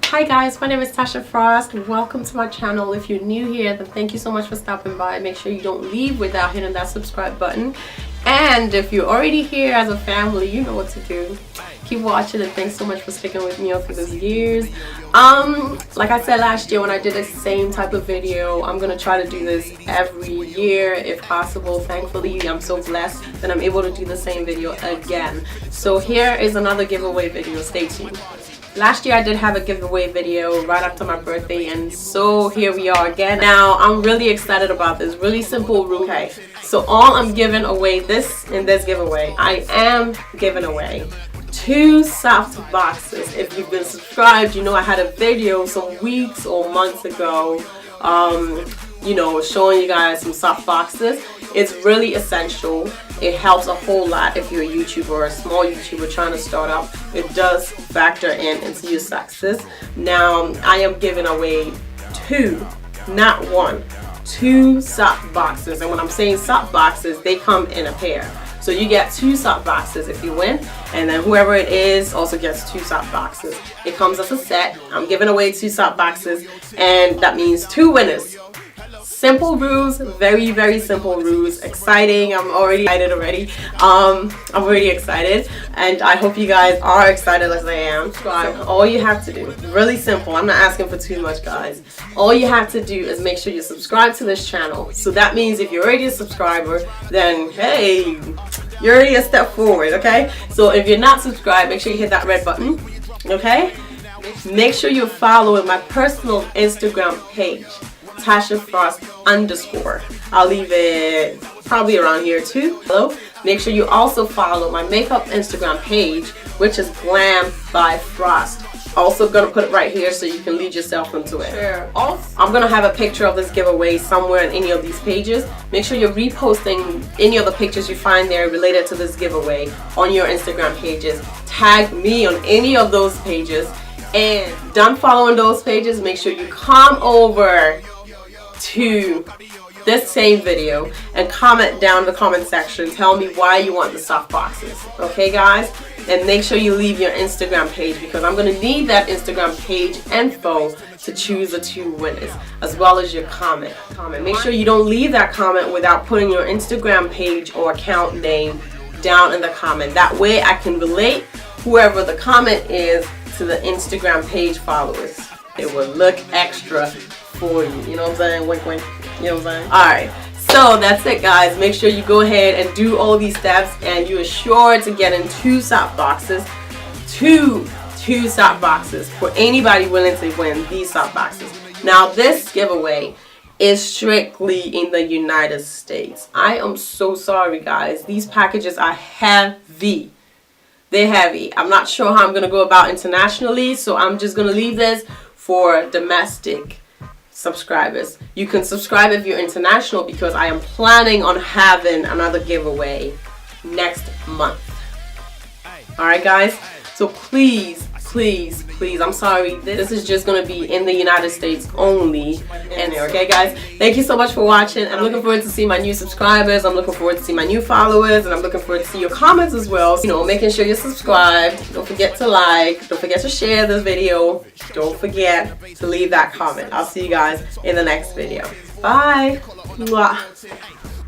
Hi guys, my name is Tasha Frost. Welcome to my channel. If you're new here, then thank you so much for stopping by. Make sure you don't leave without hitting that subscribe button. And if you're already here as a family, you know what to do. Keep watching, and thanks so much for sticking with me all through these years. Like I said last year when I did the same type of video, I'm gonna try to do this every year if possible. Thankfully, I'm so blessed that I'm able to do the same video again. So here is another giveaway video. Stay tuned. Last year I did have a giveaway video right after my birthday, and so here we are again. Now I'm really excited about this. Really simple rule. Okay, so all I'm giving away in this giveaway, I am giving away 2 soft boxes. If you've been subscribed, you know I had a video some weeks or months ago you know, showing you guys some soft boxes. It's really essential. It helps a whole lot if you're a YouTuber or a small YouTuber trying to start up. It does factor into your success. Now I am giving away 2, not 1, 2 soft boxes. And when I'm saying soft boxes, they come in a pair. So you get 2 soft boxes if you win, and then whoever it is also gets 2 soft boxes. It comes as a set. I'm giving away 2 soft boxes, and that means 2 winners. Simple rules, very, very simple rules. Exciting. I'm already excited already. I'm already excited, and I hope you guys are excited as I am. So all you have to do, really simple. I'm not asking for too much, guys. All you have to do is make sure you subscribe to this channel. So that means if you're already a subscriber, then hey, you're already a step forward, okay? So if you're not subscribed, make sure you hit that red button, okay? Make sure you're following my personal Instagram page, Tasha Frost _. I'll leave it probably around here too. Hello. Make sure you also follow my makeup Instagram page, which is Glam by Frost. Also gonna put it right here so you can lead yourself into it. Sure. Also, I'm gonna have a picture of this giveaway somewhere in any of these pages. Make sure you're reposting any of the pictures you find there related to this giveaway on your Instagram pages. Tag me on any of those pages, and done following those pages, make sure you come over to this same video and comment down in the comment section. Tell me why you want the soft boxes, okay guys? And make sure you leave your Instagram page, because I'm going to need that Instagram page info to choose the 2 winners, as well as your comment. Make sure you don't leave that comment without putting your Instagram page or account name down in the comment. That way I can relate whoever the comment is to the Instagram page followers. It will look extra for you. You know what I'm saying? Wink, wink. You know what I'm saying? Alright, so that's it, guys. Make sure you go ahead and do all these steps, and you are sure to get in 2 soft boxes. 2 soft boxes for anybody willing to win these soft boxes. Now, this giveaway is strictly in the United States. I am so sorry, guys. These packages are heavy. They're heavy. I'm not sure how I'm going to go about internationally, so I'm just going to leave this for domestic subscribers. You can subscribe if you're international, because I am planning on having another giveaway next month. Alright guys, so please, I'm sorry, this is just going to be in the United States only. And okay guys, thank you so much for watching. I'm looking forward to see my new subscribers. I'm looking forward to see my new followers, and I'm looking forward to see your comments as well. You know, making sure you're subscribed. Don't forget to like, don't forget to share this video, don't forget to leave that comment. I'll see you guys in the next video. Bye. Mwah.